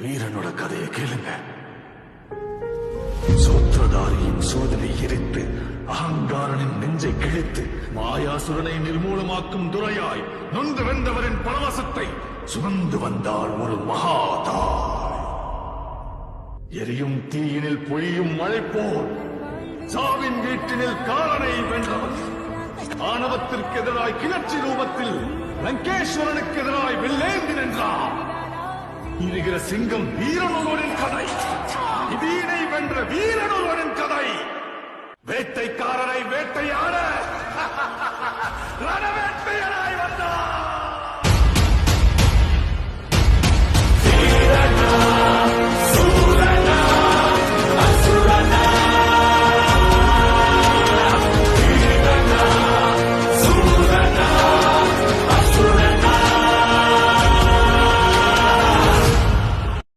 வீரனோட கதையை கேளுங்க. சூத்திரதாரியின் சோதனை எரித்து அகங்காரனின் நெஞ்சை கிழித்து மாயாசுரனை நிர்மூலமாக்கும் துரையாய் நொந்து வென்றவரின் பரவசத்தை சுமந்து வந்தாள் ஒரு மகாதாய். எரியும் தீயினில் பொழியும் மழை போல் சாவின் வீட்டினில் காலனை வென்றவர். ஆணவத்திற்கு எதிராய் கிளர்ச்சி ரூபத்தில் லங்கேஸ்வரனுக்கு எதிராய் வெள்ளேந்தி நின்றார். இருக்கிற சிங்கம் வீரனொருவரின் கதை. இதீனை வென்ற வீரனொருவரின் கதை. வேட்டைக்காரரை வேட்டையாட ரணவே